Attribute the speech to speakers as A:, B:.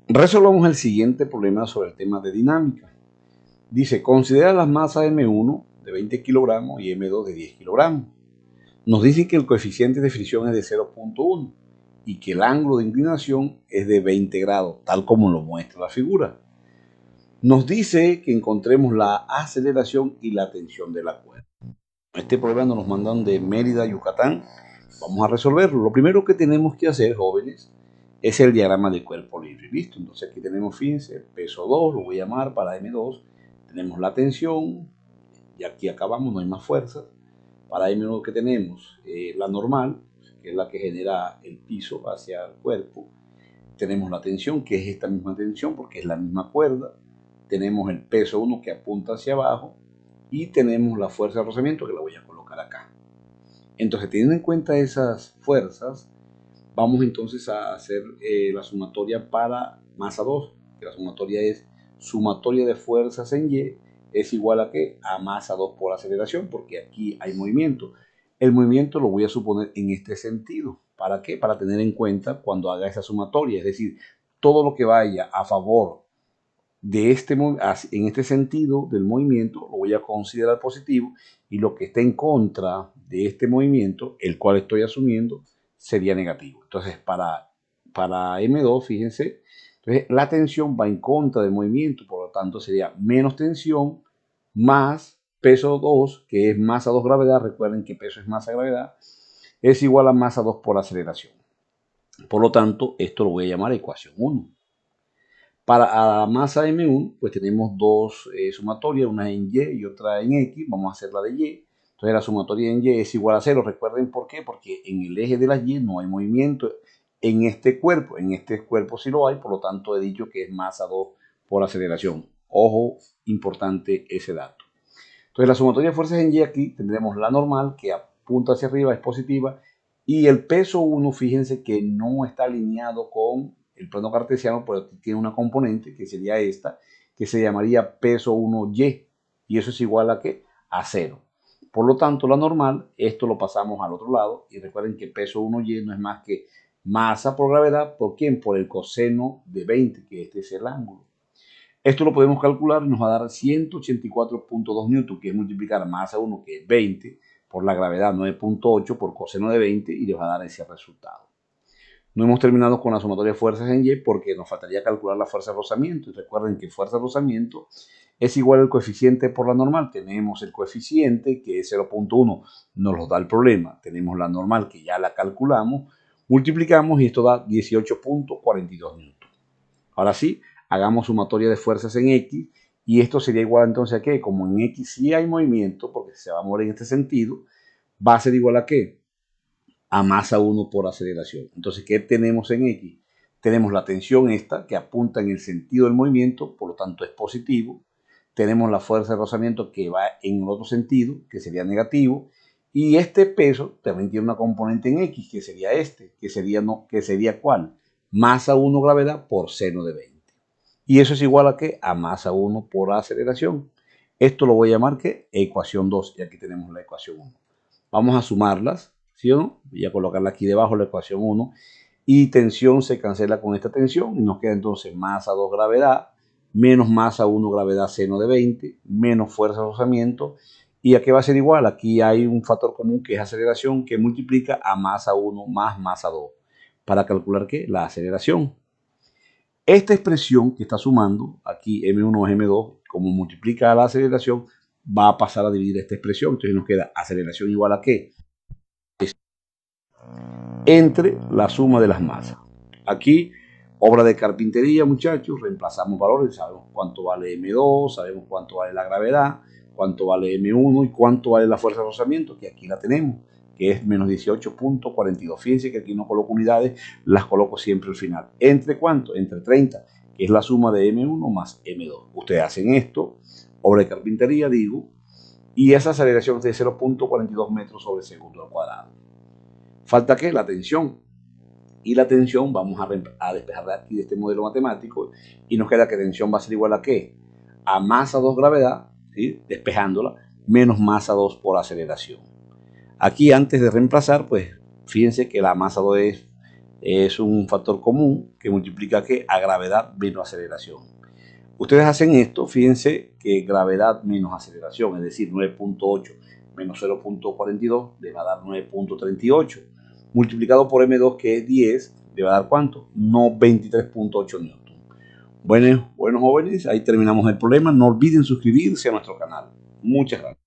A: Resolvamos el siguiente problema sobre el tema de dinámica. Dice, considera las masas M1 de 20 kilogramos y M2 de 10 kilogramos. Nos dice que el coeficiente de fricción es de 0.1 y que el ángulo de inclinación es de 20 grados, tal como lo muestra la figura. Nos dice que encontremos la aceleración y la tensión de la cuerda. Este problema nos lo mandan de Mérida, Yucatán. Vamos a resolverlo. Lo primero que tenemos que hacer, jóvenes, es el diagrama de cuerpo libre. ¿Listo? Entonces aquí tenemos, fíjense, peso 2, lo voy a llamar para M2. Tenemos la tensión, y aquí acabamos, no hay más fuerzas. Para M1 que tenemos la normal, que es la que genera el piso hacia el cuerpo. Tenemos la tensión, que es esta misma tensión, porque es la misma cuerda. Tenemos el peso 1 que apunta hacia abajo. Y tenemos la fuerza de rozamiento, que la voy a colocar acá. Entonces, teniendo en cuenta esas fuerzas, vamos entonces a hacer la sumatoria para masa 2, que la sumatoria es sumatoria de fuerzas en Y es igual a ¿qué? A masa 2 por aceleración, porque aquí hay movimiento. El movimiento lo voy a suponer en este sentido. ¿Para qué? Para tener en cuenta cuando haga esa sumatoria, es decir, todo lo que vaya a favor de en este sentido del movimiento lo voy a considerar positivo, y lo que esté en contra de este movimiento, el cual estoy asumiendo, sería negativo. Entonces, para M2, fíjense, entonces, la tensión va en contra del movimiento, por lo tanto sería menos tensión más peso 2, que es masa 2 gravedad. Recuerden que peso es masa gravedad, es igual a masa 2 por aceleración. Por lo tanto, esto lo voy a llamar ecuación 1. Para la masa M1, pues tenemos dos sumatorias, una en Y y otra en X. Vamos a hacer la de Y. Entonces la sumatoria en Y es igual a 0. Recuerden por qué, porque en el eje de las Y no hay movimiento en este cuerpo. En este cuerpo sí lo hay, por lo tanto he dicho que es masa 2 por aceleración. Ojo, importante ese dato. Entonces la sumatoria de fuerzas en Y aquí tendremos la normal, que apunta hacia arriba, es positiva, y el peso 1, fíjense que no está alineado con el plano cartesiano, pero tiene una componente que sería esta, que se llamaría peso 1Y, y eso es igual a ¿qué? A 0. Por lo tanto, la normal, esto lo pasamos al otro lado, y recuerden que peso 1Y no es más que masa por gravedad. ¿Por quién? Por el coseno de 20, que este es el ángulo. Esto lo podemos calcular y nos va a dar 184.2 newton, que es multiplicar masa 1, que es 20, por la gravedad 9.8 por coseno de 20, y les va a dar ese resultado. No hemos terminado con la sumatoria de fuerzas en Y porque nos faltaría calcular la fuerza de rozamiento. Y recuerden que fuerza de rozamiento es igual al coeficiente por la normal. Tenemos el coeficiente, que es 0.1, nos lo da el problema. Tenemos la normal, que ya la calculamos, multiplicamos y esto da 18.42 newton. Ahora sí, hagamos sumatoria de fuerzas en X, y esto sería igual entonces a ¿qué? Como en X sí hay movimiento, porque se va a mover en este sentido, va a ser igual a ¿qué? A masa 1 por aceleración. Entonces, ¿qué tenemos en X? Tenemos la tensión esta, que apunta en el sentido del movimiento, por lo tanto es positivo. Tenemos la fuerza de rozamiento, que va en el otro sentido, que sería negativo. Y este peso también tiene una componente en X, que sería que sería ¿cuál? Masa 1 gravedad por seno de 20. Y eso es igual a ¿qué? A masa 1 por aceleración. Esto lo voy a llamar ¿qué? Ecuación 2, y aquí tenemos la ecuación 1. Vamos a sumarlas, ¿sí o no? Voy a colocarla aquí debajo, la ecuación 1. Y tensión se cancela con esta tensión, y nos queda entonces masa 2 gravedad, menos masa 1 gravedad seno de 20, menos fuerza de rozamiento. ¿Y a qué va a ser igual? Aquí hay un factor común, que es aceleración, que multiplica a masa 1 más masa 2. Para calcular ¿qué? La aceleración. Esta expresión que está sumando aquí M1 más M2, como multiplica la aceleración, va a pasar a dividir esta expresión. Entonces nos queda aceleración igual a ¿qué? Entre la suma de las masas. Aquí, obra de carpintería, muchachos, reemplazamos valores. Sabemos cuánto vale M2, sabemos cuánto vale la gravedad, cuánto vale M1 y cuánto vale la fuerza de rozamiento, que aquí la tenemos, que es menos 18.42. Fíjense que aquí no coloco unidades, las coloco siempre al final. ¿Entre cuánto? Entre 30, que es la suma de M1 más M2. Ustedes hacen esto, obra de carpintería, digo, y esa aceleración es de 0.42 metros sobre segundo al cuadrado. ¿Falta qué? La tensión. Y la tensión vamos a despejarla aquí de este modelo matemático, y nos queda que tensión va a ser igual a ¿qué? A masa 2 gravedad, ¿sí? Despejándola, menos masa 2 por aceleración. Aquí, antes de reemplazar, pues fíjense que la masa 2 es es un factor común que multiplica ¿qué? A gravedad menos aceleración. Ustedes hacen esto, fíjense que gravedad menos aceleración, es decir, 9.8 menos 0.42 le va a dar 9.38. Multiplicado por M2, que es 10, le va a dar ¿cuánto? No 23.8 newton. Bueno, jóvenes, ahí terminamos el problema. No olviden suscribirse a nuestro canal. Muchas gracias.